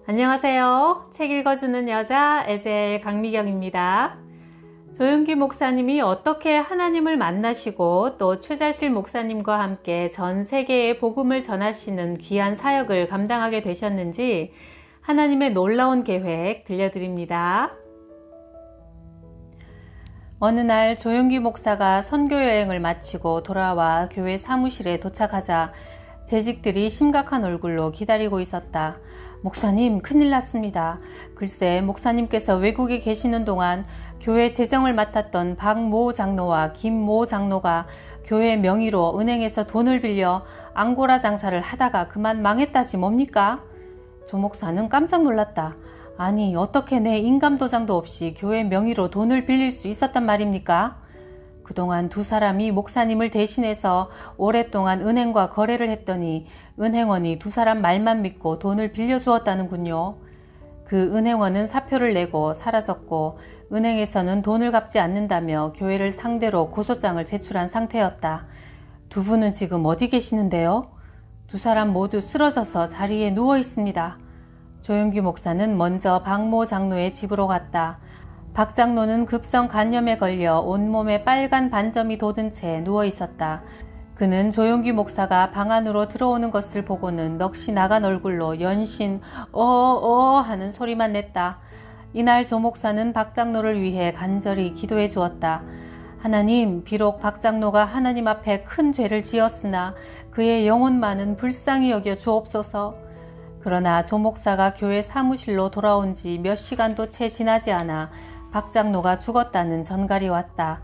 안녕하세요. 책 읽어주는 여자 에젤 강미경입니다. 조용기 목사님이 어떻게 하나님을 만나시고 또 최자실 목사님과 함께 전 세계에 복음을 전하시는 귀한 사역을 감당하게 되셨는지 하나님의 놀라운 계획 들려드립니다. 어느 날 조용기 목사가 선교 여행을 마치고 돌아와 교회 사무실에 도착하자 재직들이 심각한 얼굴로 기다리고 있었다. 목사님, 큰일 났습니다. 글쎄, 목사님께서 외국에 계시는 동안 교회 재정을 맡았던 박모 장로와 김모 장로가 교회 명의로 은행에서 돈을 빌려 앙고라 장사를 하다가 그만 망했다지 뭡니까? 조 목사는 깜짝 놀랐다. 아니, 어떻게 내 인감도장도 없이 교회 명의로 돈을 빌릴 수 있었단 말입니까? 그동안 두 사람이 목사님을 대신해서 오랫동안 은행과 거래를 했더니 은행원이 두 사람 말만 믿고 돈을 빌려주었다는군요. 그 은행원은 사표를 내고 사라졌고 은행에서는 돈을 갚지 않는다며 교회를 상대로 고소장을 제출한 상태였다. 두 분은 지금 어디 계시는데요? 두 사람 모두 쓰러져서 자리에 누워 있습니다. 조용기 목사는 먼저 박모 장로의 집으로 갔다. 박 장로는 급성 간염에 걸려 온몸에 빨간 반점이 돋은 채 누워 있었다. 그는 조용기 목사가 방 안으로 들어오는 것을 보고는 넋이 나간 얼굴로 연신 하는 소리만 냈다. 이날 조 목사는 박 장로를 위해 간절히 기도해 주었다. 하나님, 비록 박 장로가 하나님 앞에 큰 죄를 지었으나 그의 영혼만은 불쌍히 여겨 주옵소서. 그러나 조 목사가 교회 사무실로 돌아온 지 몇 시간도 채 지나지 않아 박 장로가 죽었다는 전갈이 왔다.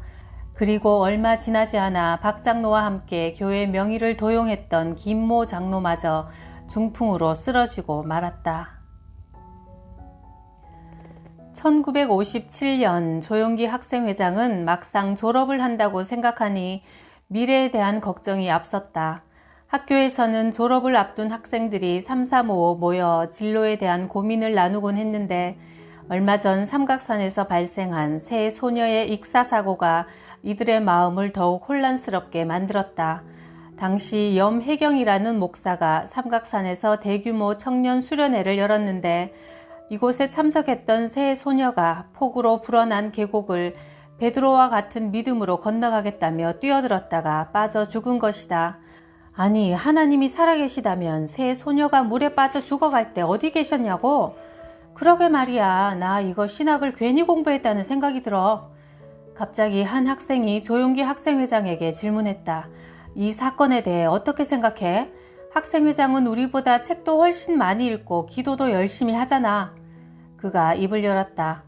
그리고 얼마 지나지 않아 박 장로와 함께 교회 명의를 도용했던 김모 장로마저 중풍으로 쓰러지고 말았다. 1957년 조용기 학생회장은 막상 졸업을 한다고 생각하니 미래에 대한 걱정이 앞섰다. 학교에서는 졸업을 앞둔 학생들이 335 모여 진로에 대한 고민을 나누곤 했는데 얼마 전 삼각산에서 발생한 세 소녀의 익사사고가 이들의 마음을 더욱 혼란스럽게 만들었다. 당시 염혜경이라는 목사가 삼각산에서 대규모 청년 수련회를 열었는데 이곳에 참석했던 세 소녀가 폭우로 불어난 계곡을 베드로와 같은 믿음으로 건너가겠다며 뛰어들었다가 빠져 죽은 것이다. 아니, 하나님이 살아계시다면 세 소녀가 물에 빠져 죽어갈 때 어디 계셨냐고? 그러게 말이야. 나 이거 신학을 괜히 공부했다는 생각이 들어. 갑자기 한 학생이 조용기 학생회장에게 질문했다. 이 사건에 대해 어떻게 생각해? 학생회장은 우리보다 책도 훨씬 많이 읽고 기도도 열심히 하잖아. 그가 입을 열었다.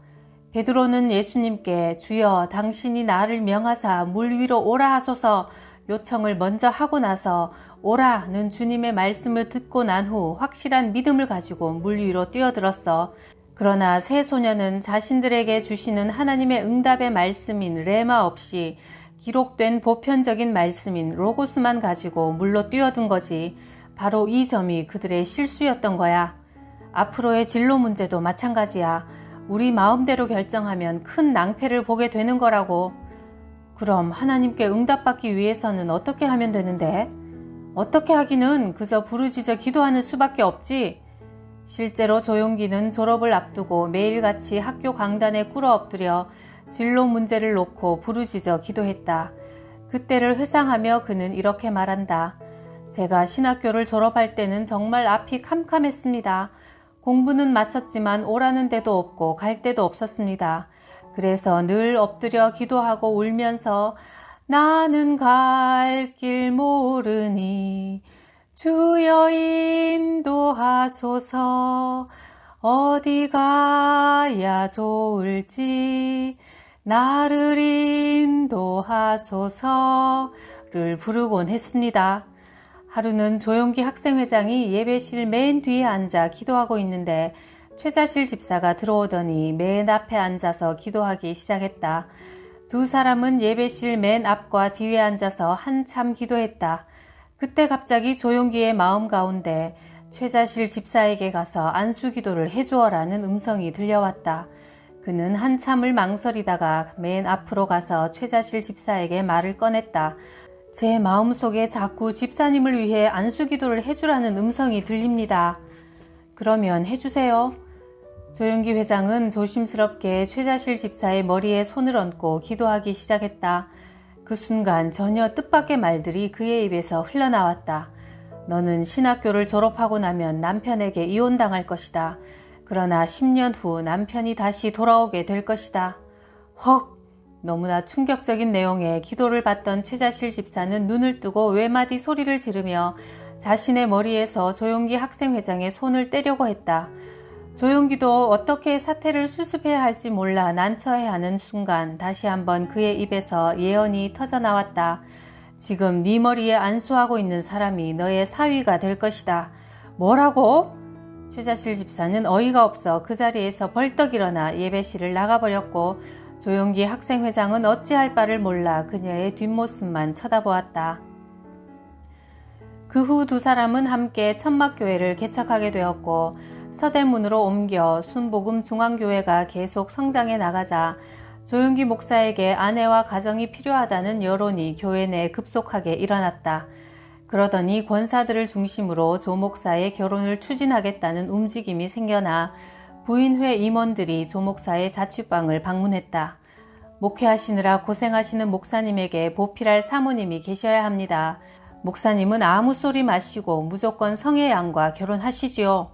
베드로는 예수님께 주여 당신이 나를 명하사 물 위로 오라 하소서 요청을 먼저 하고 나서 오라는 주님의 말씀을 듣고 난 후 확실한 믿음을 가지고 물 위로 뛰어들었어. 그러나 세 소녀는 자신들에게 주시는 하나님의 응답의 말씀인 레마 없이 기록된 보편적인 말씀인 로고스만 가지고 물로 뛰어든 거지. 바로 이 점이 그들의 실수였던 거야. 앞으로의 진로 문제도 마찬가지야. 우리 마음대로 결정하면 큰 낭패를 보게 되는 거라고. 그럼 하나님께 응답받기 위해서는 어떻게 하면 되는데? 어떻게 하기는 그저 부르짖어 기도하는 수밖에 없지. 실제로 조용기는 졸업을 앞두고 매일같이 학교 강단에 꿇어 엎드려 진로 문제를 놓고 부르짖어 기도했다. 그때를 회상하며 그는 이렇게 말한다. 제가 신학교를 졸업할 때는 정말 앞이 캄캄했습니다. 공부는 마쳤지만 오라는 데도 없고 갈 데도 없었습니다. 그래서 늘 엎드려 기도하고 울면서 나는 갈 길 모르니 주여 인도하소서 어디 가야 좋을지 나를 인도하소서를 부르곤 했습니다. 하루는 조용기 학생회장이 예배실 맨 뒤에 앉아 기도하고 있는데 최자실 집사가 들어오더니 맨 앞에 앉아서 기도하기 시작했다. 두 사람은 예배실 맨 앞과 뒤에 앉아서 한참 기도했다. 그때 갑자기 조용기의 마음 가운데 최자실 집사에게 가서 안수기도를 해주어라는 음성이 들려왔다. 그는 한참을 망설이다가 맨 앞으로 가서 최자실 집사에게 말을 꺼냈다. 제 마음속에 자꾸 집사님을 위해 안수기도를 해주라는 음성이 들립니다. 그러면 해주세요. 조용기 회장은 조심스럽게 최자실 집사의 머리에 손을 얹고 기도하기 시작했다. 그 순간 전혀 뜻밖의 말들이 그의 입에서 흘러나왔다. 너는 신학교를 졸업하고 나면 남편에게 이혼당할 것이다. 그러나 10년 후 남편이 다시 돌아오게 될 것이다. 헉! 너무나 충격적인 내용의 기도를 받던 최자실 집사는 눈을 뜨고 외마디 소리를 지르며 자신의 머리에서 조용기 학생회장의 손을 떼려고 했다. 조용기도 어떻게 사태를 수습해야 할지 몰라 난처해하는 순간 다시 한번 그의 입에서 예언이 터져나왔다. 지금 네 머리에 안수하고 있는 사람이 너의 사위가 될 것이다. 뭐라고? 최자실 집사는 어이가 없어 그 자리에서 벌떡 일어나 예배실을 나가버렸고 조용기 학생회장은 어찌할 바를 몰라 그녀의 뒷모습만 쳐다보았다. 그 후 두 사람은 함께 천막교회를 개척하게 되었고 서대문으로 옮겨 순복음 중앙교회가 계속 성장해 나가자 조용기 목사에게 아내와 가정이 필요하다는 여론이 교회 내에 급속하게 일어났다. 그러더니 권사들을 중심으로 조 목사의 결혼을 추진하겠다는 움직임이 생겨나 부인회 임원들이 조 목사의 자취방을 방문했다. 목회하시느라 고생하시는 목사님에게 보필할 사모님이 계셔야 합니다. 목사님은 아무 소리 마시고 무조건 성혜양과 결혼하시지요.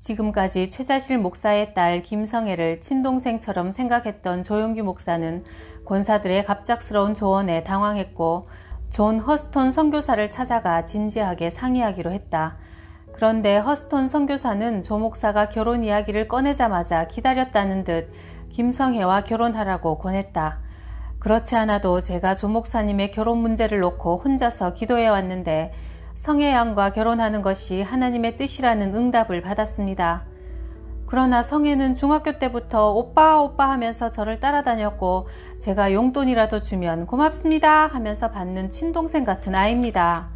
지금까지 최자실 목사의 딸 김성애를 친동생처럼 생각했던 조용기 목사는 권사들의 갑작스러운 조언에 당황했고 존 허스톤 선교사를 찾아가 진지하게 상의하기로 했다. 그런데 허스톤 선교사는 조 목사가 결혼 이야기를 꺼내자마자 기다렸다는 듯 김성애와 결혼하라고 권했다. 그렇지 않아도 제가 조 목사님의 결혼 문제를 놓고 혼자서 기도해 왔는데 성혜양과 결혼하는 것이 하나님의 뜻이라는 응답을 받았습니다. 그러나 성혜는 중학교 때부터 오빠 오빠 하면서 저를 따라다녔고 제가 용돈이라도 주면 고맙습니다 하면서 받는 친동생 같은 아이입니다.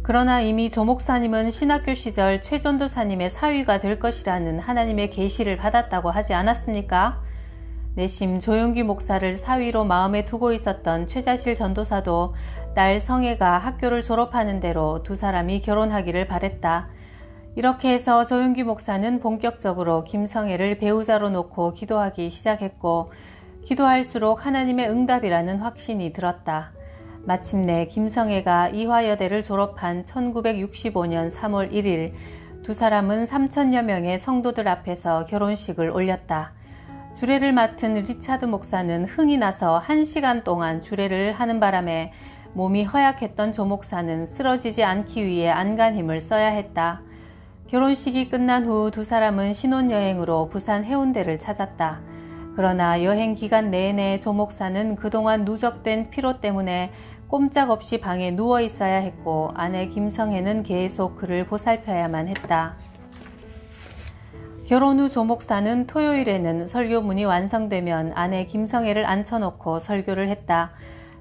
그러나 이미 조 목사님은 신학교 시절 최전도사님의 사위가 될 것이라는 하나님의 계시를 받았다고 하지 않았습니까? 내심 조용기 목사를 사위로 마음에 두고 있었던 최자실 전도사도 딸 성혜가 학교를 졸업하는 대로 두 사람이 결혼하기를 바랬다. 이렇게 해서 조용기 목사는 본격적으로 김성애를 배우자로 놓고 기도하기 시작했고 기도할수록 하나님의 응답이라는 확신이 들었다. 마침내 김성애가 이화여대를 졸업한 1965년 3월 1일 두 사람은 3천여 명의 성도들 앞에서 결혼식을 올렸다. 주례를 맡은 리차드 목사는 흥이 나서 1시간 동안 주례를 하는 바람에 몸이 허약했던 조 목사는 쓰러지지 않기 위해 안간힘을 써야 했다. 결혼식이 끝난 후 두 사람은 신혼여행으로 부산 해운대를 찾았다. 그러나 여행 기간 내내 조 목사는 그동안 누적된 피로 때문에 꼼짝없이 방에 누워 있어야 했고 아내 김성애는 계속 그를 보살펴야만 했다. 결혼 후 조 목사는 토요일에는 설교문이 완성되면 아내 김성애를 앉혀놓고 설교를 했다.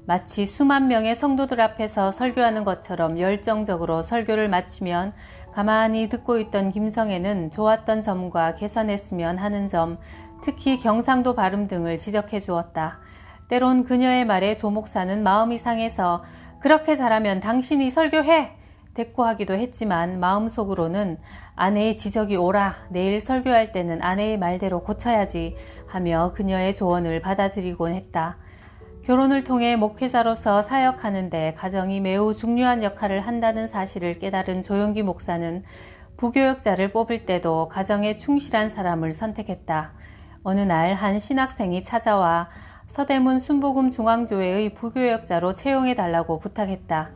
마치 수만 명의 성도들 앞에서 설교하는 것처럼 열정적으로 설교를 마치면 가만히 듣고 있던 김성애는 좋았던 점과 개선했으면 하는 점, 특히 경상도 발음 등을 지적해 주었다. 때론 그녀의 말에 조 목사는 마음이 상해서 그렇게 잘하면 당신이 설교해! 대꾸하기도 했지만 마음속으로는 아내의 지적이 옳아, 내일 설교할 때는 아내의 말대로 고쳐야지 하며 그녀의 조언을 받아들이곤 했다. 결혼을 통해 목회자로서 사역하는데 가정이 매우 중요한 역할을 한다는 사실을 깨달은 조용기 목사는 부교역자를 뽑을 때도 가정에 충실한 사람을 선택했다. 어느 날 한 신학생이 찾아와 서대문 순복음 중앙교회의 부교역자로 채용해달라고 부탁했다.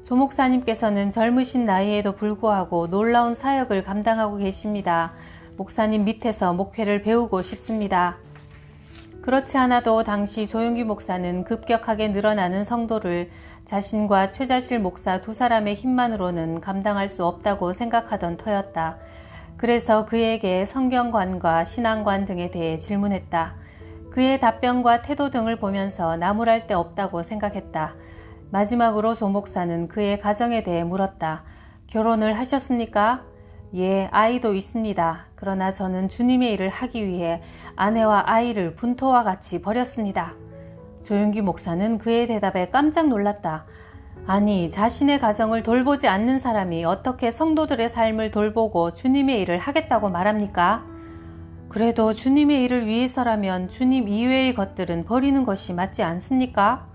조 목사님께서는 젊으신 나이에도 불구하고 놀라운 사역을 감당하고 계십니다. 목사님 밑에서 목회를 배우고 싶습니다. 그렇지 않아도 당시 조용기 목사는 급격하게 늘어나는 성도를 자신과 최자실 목사 두 사람의 힘만으로는 감당할 수 없다고 생각하던 터였다. 그래서 그에게 성경관과 신앙관 등에 대해 질문했다. 그의 답변과 태도 등을 보면서 나무랄 데 없다고 생각했다. 마지막으로 조 목사는 그의 가정에 대해 물었다. 결혼을 하셨습니까? 예, 아이도 있습니다. 그러나 저는 주님의 일을 하기 위해 아내와 아이를 분토와 같이 버렸습니다. 조용기 목사는 그의 대답에 깜짝 놀랐다. 아니, 자신의 가정을 돌보지 않는 사람이 어떻게 성도들의 삶을 돌보고 주님의 일을 하겠다고 말합니까? 그래도 주님의 일을 위해서라면 주님 이외의 것들은 버리는 것이 맞지 않습니까?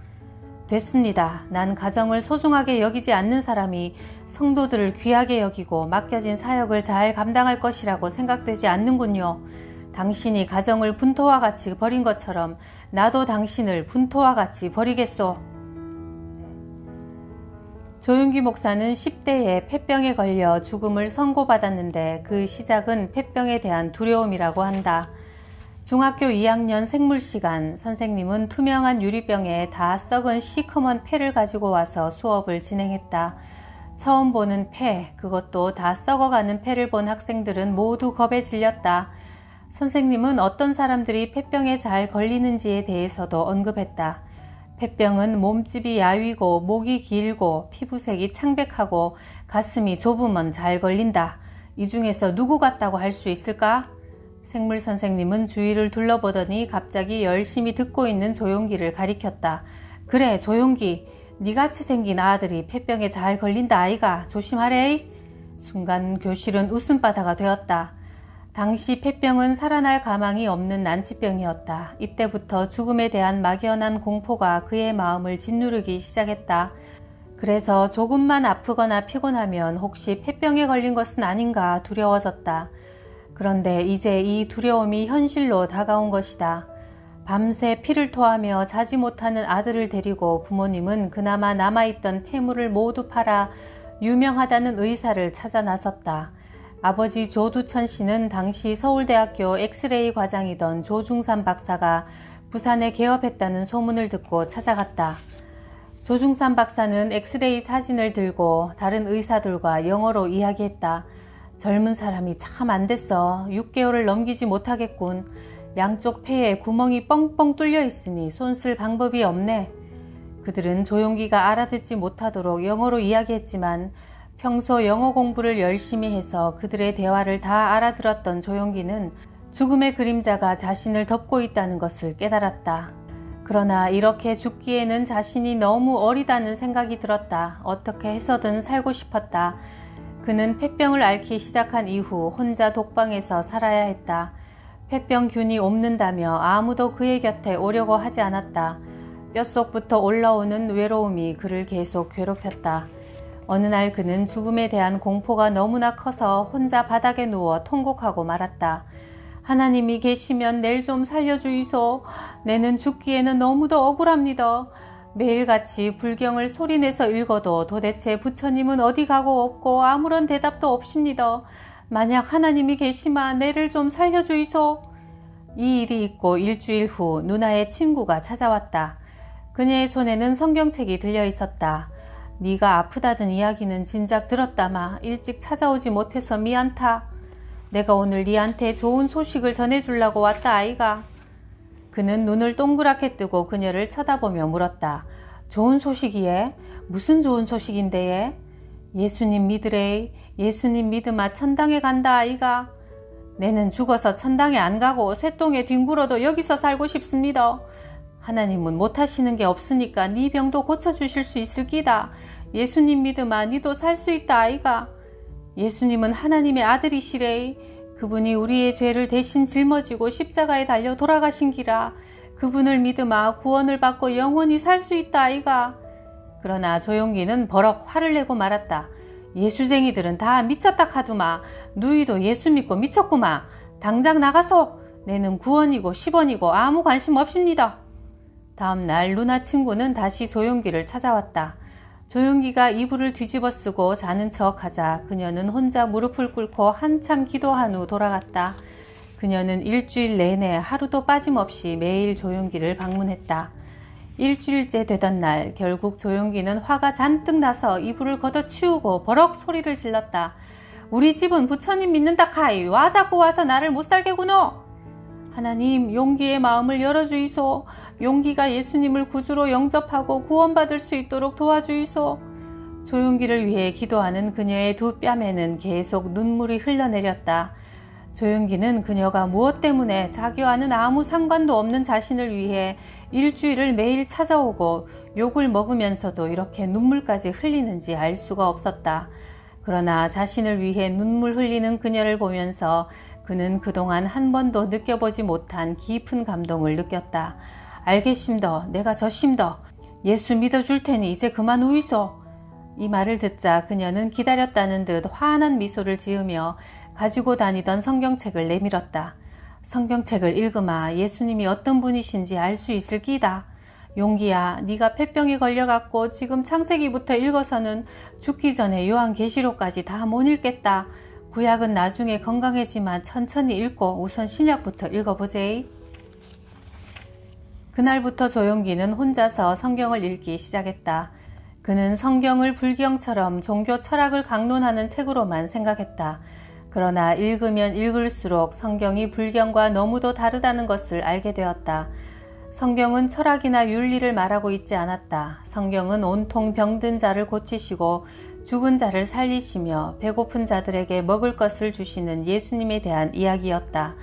됐습니다. 난 가정을 소중하게 여기지 않는 사람이 성도들을 귀하게 여기고 맡겨진 사역을 잘 감당할 것이라고 생각되지 않는군요. 당신이 가정을 분토와 같이 버린 것처럼 나도 당신을 분토와 같이 버리겠소. 조윤기 목사는 10대에 폐병에 걸려 죽음을 선고받았는데 그 시작은 폐병에 대한 두려움이라고 한다. 중학교 2학년 생물 시간, 선생님은 투명한 유리병에 다 썩은 시커먼 폐를 가지고 와서 수업을 진행했다. 처음 보는 폐, 그것도 다 썩어가는 폐를 본 학생들은 모두 겁에 질렸다. 선생님은 어떤 사람들이 폐병에 잘 걸리는지에 대해서도 언급했다. 폐병은 몸집이 야위고 목이 길고 피부색이 창백하고 가슴이 좁으면 잘 걸린다. 이 중에서 누구 같다고 할 수 있을까? 생물 선생님은 주위를 둘러보더니 갑자기 열심히 듣고 있는 조용기를 가리켰다. 그래, 조용기. 니같이 생긴 아들이 폐병에 잘 걸린다 아이가. 조심하래. 순간 교실은 웃음바다가 되었다. 당시 폐병은 살아날 가망이 없는 난치병이었다. 이때부터 죽음에 대한 막연한 공포가 그의 마음을 짓누르기 시작했다. 그래서 조금만 아프거나 피곤하면 혹시 폐병에 걸린 것은 아닌가 두려워졌다. 그런데 이제 이 두려움이 현실로 다가온 것이다. 밤새 피를 토하며 자지 못하는 아들을 데리고 부모님은 그나마 남아있던 폐물을 모두 팔아 유명하다는 의사를 찾아 나섰다. 아버지 조두천 씨는 당시 서울대학교 엑스레이 과장이던 조중삼 박사가 부산에 개업했다는 소문을 듣고 찾아갔다. 조중삼 박사는 엑스레이 사진을 들고 다른 의사들과 영어로 이야기했다. 젊은 사람이 참 안 됐어. 6개월을 넘기지 못하겠군. 양쪽 폐에 구멍이 뻥뻥 뚫려 있으니 손 쓸 방법이 없네. 그들은 조용기가 알아듣지 못하도록 영어로 이야기했지만 평소 영어 공부를 열심히 해서 그들의 대화를 다 알아들었던 조용기는 죽음의 그림자가 자신을 덮고 있다는 것을 깨달았다. 그러나 이렇게 죽기에는 자신이 너무 어리다는 생각이 들었다. 어떻게 해서든 살고 싶었다. 그는 폐병을 앓기 시작한 이후 혼자 독방에서 살아야 했다. 폐병균이 옮는다며 아무도 그의 곁에 오려고 하지 않았다. 뼛속부터 올라오는 외로움이 그를 계속 괴롭혔다. 어느 날 그는 죽음에 대한 공포가 너무나 커서 혼자 바닥에 누워 통곡하고 말았다. 하나님이 계시면 낼 좀 살려주이소. 내는 죽기에는 너무도 억울합니다. 매일같이 불경을 소리내서 읽어도 도대체 부처님은 어디 가고 없고 아무런 대답도 없습니다. 만약 하나님이 계시면 내를 좀 살려주이소. 이 일이 있고 일주일 후 누나의 친구가 찾아왔다. 그녀의 손에는 성경책이 들려 있었다. 네가 아프다던 이야기는 진작 들었다마. 일찍 찾아오지 못해서 미안타. 내가 오늘 네한테 좋은 소식을 전해주려고 왔다 아이가. 그는 눈을 동그랗게 뜨고 그녀를 쳐다보며 물었다. 좋은 소식이에? 무슨 좋은 소식인데에? 예수님 믿으래. 예수님 믿으마 천당에 간다 아이가. 내는 죽어서 천당에 안 가고 쇠똥에 뒹굴어도 여기서 살고 싶습니다. 하나님은 못하시는 게 없으니까 네 병도 고쳐주실 수 있을 끼다. 예수님 믿으마 니도 살 수 있다 아이가. 예수님은 하나님의 아들이시래. 그분이 우리의 죄를 대신 짊어지고 십자가에 달려 돌아가신 기라. 그분을 믿으마 구원을 받고 영원히 살 수 있다 아이가. 그러나 조용기는 버럭 화를 내고 말았다. 예수쟁이들은 다 미쳤다 카두마. 누이도 예수 믿고 미쳤구마. 당장 나가소. 내는 9원이고 10원이고 아무 관심 없습니다. 다음 날 누나 친구는 다시 조용기를 찾아왔다. 조용기가 이불을 뒤집어 쓰고 자는 척하자 그녀는 혼자 무릎을 꿇고 한참 기도한 후 돌아갔다. 그녀는 일주일 내내 하루도 빠짐없이 매일 조용기를 방문했다. 일주일째 되던 날 결국 조용기는 화가 잔뜩 나서 이불을 걷어치우고 버럭 소리를 질렀다. 우리 집은 부처님 믿는다 카이. 와 자꾸 와서 나를 못살게구노. 하나님 용기의 마음을 열어주이소. 용기가 예수님을 구주로 영접하고 구원받을 수 있도록 도와주이소. 조용기를 위해 기도하는 그녀의 두 뺨에는 계속 눈물이 흘러내렸다. 조용기는 그녀가 무엇 때문에 자기와는 아무 상관도 없는 자신을 위해 일주일을 매일 찾아오고 욕을 먹으면서도 이렇게 눈물까지 흘리는지 알 수가 없었다. 그러나 자신을 위해 눈물 흘리는 그녀를 보면서 그는 그동안 한 번도 느껴보지 못한 깊은 감동을 느꼈다. 알겠심더, 내가 졌심더. 예수 믿어줄 테니 이제 그만 우이소. 이 말을 듣자 그녀는 기다렸다는 듯 환한 미소를 지으며 가지고 다니던 성경책을 내밀었다. 성경책을 읽으마 예수님이 어떤 분이신지 알 수 있을 끼다. 용기야, 네가 폐병에 걸려갖고 지금 창세기부터 읽어서는 죽기 전에 요한계시록까지 다 못 읽겠다. 구약은 나중에 건강해지만 천천히 읽고 우선 신약부터 읽어보제이. 그날부터 조용기는 혼자서 성경을 읽기 시작했다. 그는 성경을 불경처럼 종교 철학을 강론하는 책으로만 생각했다. 그러나 읽으면 읽을수록 성경이 불경과 너무도 다르다는 것을 알게 되었다. 성경은 철학이나 윤리를 말하고 있지 않았다. 성경은 온통 병든 자를 고치시고 죽은 자를 살리시며 배고픈 자들에게 먹을 것을 주시는 예수님에 대한 이야기였다.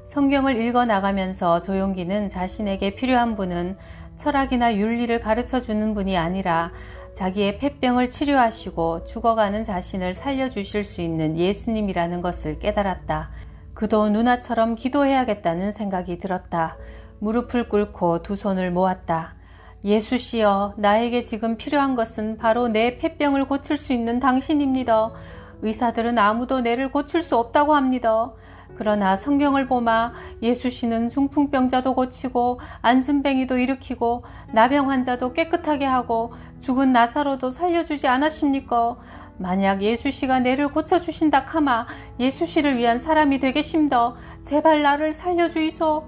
성경을 읽어 나가면서 조용기는 자신에게 필요한 분은 철학이나 윤리를 가르쳐주는 분이 아니라 자기의 폐병을 치료하시고 죽어가는 자신을 살려주실 수 있는 예수님이라는 것을 깨달았다. 그도 누나처럼 기도해야겠다는 생각이 들었다. 무릎을 꿇고 두 손을 모았다. 예수시여, 나에게 지금 필요한 것은 바로 내 폐병을 고칠 수 있는 당신입니다. 의사들은 아무도 내를 고칠 수 없다고 합니다. 그러나 성경을 보마 예수씨는 중풍병자도 고치고 안진뱅이도 일으키고 나병 환자도 깨끗하게 하고 죽은 나사로도 살려주지 않았습니까? 만약 예수씨가 내를 고쳐주신다 카마 예수씨를 위한 사람이 되겠심더. 제발 나를 살려주이소.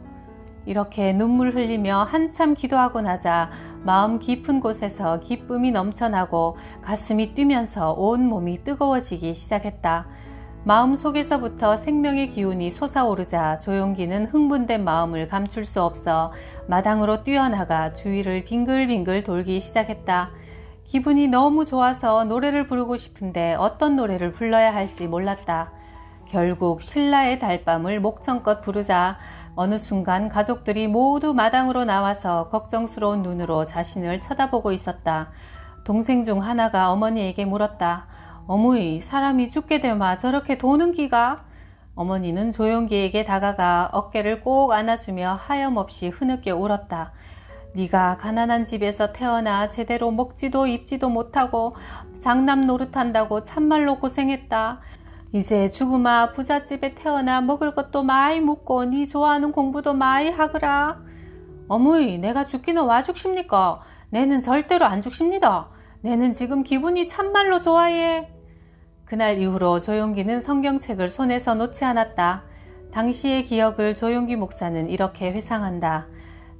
이렇게 눈물 흘리며 한참 기도하고 나자 마음 깊은 곳에서 기쁨이 넘쳐나고 가슴이 뛰면서 온 몸이 뜨거워지기 시작했다. 마음속에서부터 생명의 기운이 솟아오르자 조용기는 흥분된 마음을 감출 수 없어 마당으로 뛰어나가 주위를 빙글빙글 돌기 시작했다. 기분이 너무 좋아서 노래를 부르고 싶은데 어떤 노래를 불러야 할지 몰랐다. 결국 신라의 달밤을 목청껏 부르자 어느 순간 가족들이 모두 마당으로 나와서 걱정스러운 눈으로 자신을 쳐다보고 있었다. 동생 중 하나가 어머니에게 물었다. 어머니, 사람이 죽게 되마 저렇게 도는 기가? 어머니는 조용기에게 다가가 어깨를 꼭 안아주며 하염없이 흐느껴 울었다. 네가 가난한 집에서 태어나 제대로 먹지도 입지도 못하고 장남 노릇한다고 참말로 고생했다. 이제 죽으마 부잣집에 태어나 먹을 것도 많이 묻고 네 좋아하는 공부도 많이 하거라. 어머니, 내가 죽기는 와 죽십니까? 내는 절대로 안 죽십니다. 내는 지금 기분이 참말로 좋아해. 그날 이후로 조용기는 성경책을 손에서 놓지 않았다. 당시의 기억을 조용기 목사는 이렇게 회상한다.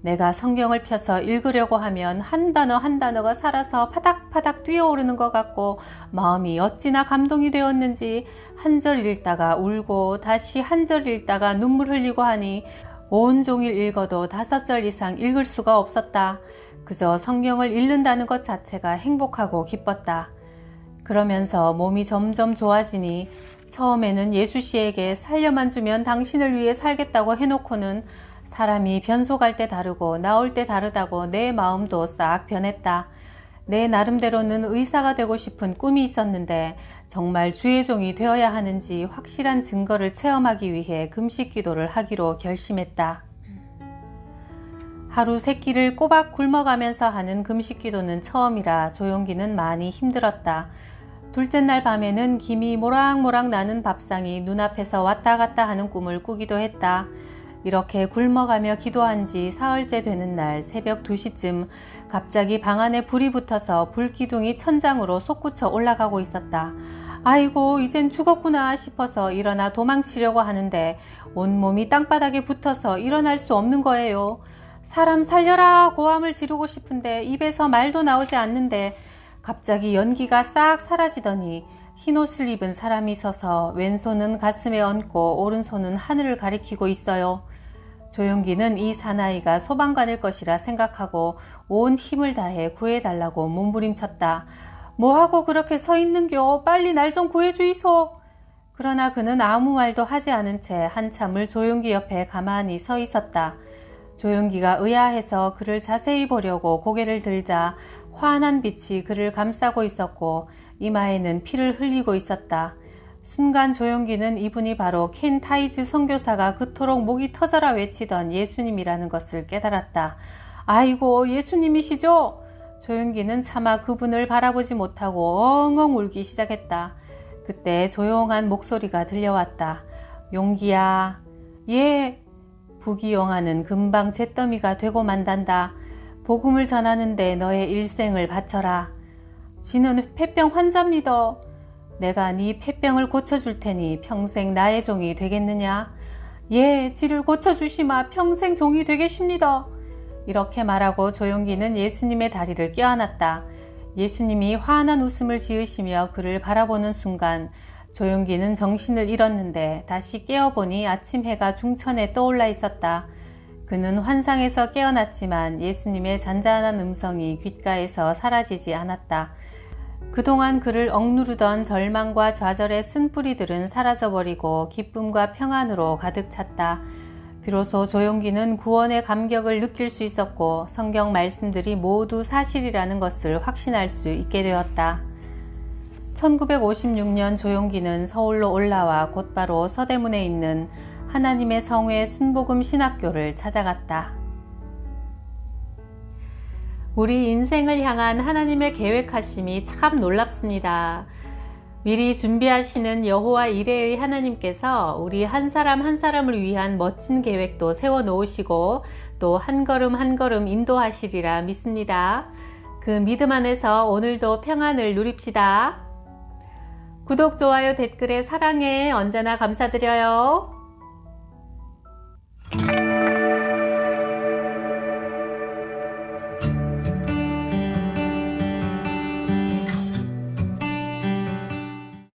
내가 성경을 펴서 읽으려고 하면 한 단어 한 단어가 살아서 파닥파닥 뛰어오르는 것 같고 마음이 어찌나 감동이 되었는지 한 절 읽다가 울고 다시 한 절 읽다가 눈물 흘리고 하니 온종일 읽어도 5절 이상 읽을 수가 없었다. 그저 성경을 읽는다는 것 자체가 행복하고 기뻤다. 그러면서 몸이 점점 좋아지니 처음에는 예수씨에게 살려만 주면 당신을 위해 살겠다고 해놓고는 사람이 변속할 때 다르고 나올 때 다르다고 내 마음도 싹 변했다. 내 나름대로는 의사가 되고 싶은 꿈이 있었는데 정말 주의 종이 되어야 하는지 확실한 증거를 체험하기 위해 금식 기도를 하기로 결심했다. 하루 3끼를 꼬박 굶어가면서 하는 금식 기도는 처음이라 조용기는 많이 힘들었다. 둘째 날 밤에는 김이 모락모락 나는 밥상이 눈앞에서 왔다 갔다 하는 꿈을 꾸기도 했다. 이렇게 굶어가며 기도한 지 사흘째 되는 날 새벽 2시쯤 갑자기 방 안에 불이 붙어서 불기둥이 천장으로 솟구쳐 올라가고 있었다. 아이고 이젠 죽었구나 싶어서 일어나 도망치려고 하는데 온몸이 땅바닥에 붙어서 일어날 수 없는 거예요. 사람 살려라 고함을 지르고 싶은데 입에서 말도 나오지 않는데 갑자기 연기가 싹 사라지더니 흰옷을 입은 사람이 서서 왼손은 가슴에 얹고 오른손은 하늘을 가리키고 있어요. 조용기는 이 사나이가 소방관일 것이라 생각하고 온 힘을 다해 구해달라고 몸부림쳤다. 뭐하고 그렇게 서 있는겨? 빨리 날 좀 구해주이소. 그러나 그는 아무 말도 하지 않은 채 한참을 조용기 옆에 가만히 서 있었다. 조용기가 의아해서 그를 자세히 보려고 고개를 들자 환한 빛이 그를 감싸고 있었고 이마에는 피를 흘리고 있었다. 순간 조용기는 이분이 바로 켄 타이즈 선교사가 그토록 목이 터져라 외치던 예수님이라는 것을 깨달았다. 아이고, 예수님이시죠? 조용기는 차마 그분을 바라보지 못하고 엉엉 울기 시작했다. 그때 조용한 목소리가 들려왔다. 용기야. 예. 부귀영화는 금방 잿더미가 되고 만단다. 복음을 전하는데 너의 일생을 바쳐라. 지는 폐병 환자입니다. 내가 네 폐병을 고쳐줄 테니 평생 나의 종이 되겠느냐? 예, 지를 고쳐주시마 평생 종이 되겠습니다. 이렇게 말하고 조용기는 예수님의 다리를 껴안았다. 예수님이 환한 웃음을 지으시며 그를 바라보는 순간 조용기는 정신을 잃었는데 다시 깨어보니 아침 해가 중천에 떠올라 있었다. 그는 환상에서 깨어났지만 예수님의 잔잔한 음성이 귓가에서 사라지지 않았다. 그동안 그를 억누르던 절망과 좌절의 쓴뿌리들은 사라져버리고 기쁨과 평안으로 가득 찼다. 비로소 조용기는 구원의 감격을 느낄 수 있었고 성경 말씀들이 모두 사실이라는 것을 확신할 수 있게 되었다. 1956년 조용기는 서울로 올라와 곧바로 서대문에 있는 하나님의 성회 순복음 신학교를 찾아갔다. 우리 인생을 향한 하나님의 계획하심이 참 놀랍습니다. 미리 준비하시는 여호와 이레의 하나님께서 우리 한 사람 한 사람을 위한 멋진 계획도 세워 놓으시고 또 한 걸음 한 걸음 인도하시리라 믿습니다. 그 믿음 안에서 오늘도 평안을 누립시다. 구독, 좋아요, 댓글에 사랑해 언제나 감사드려요.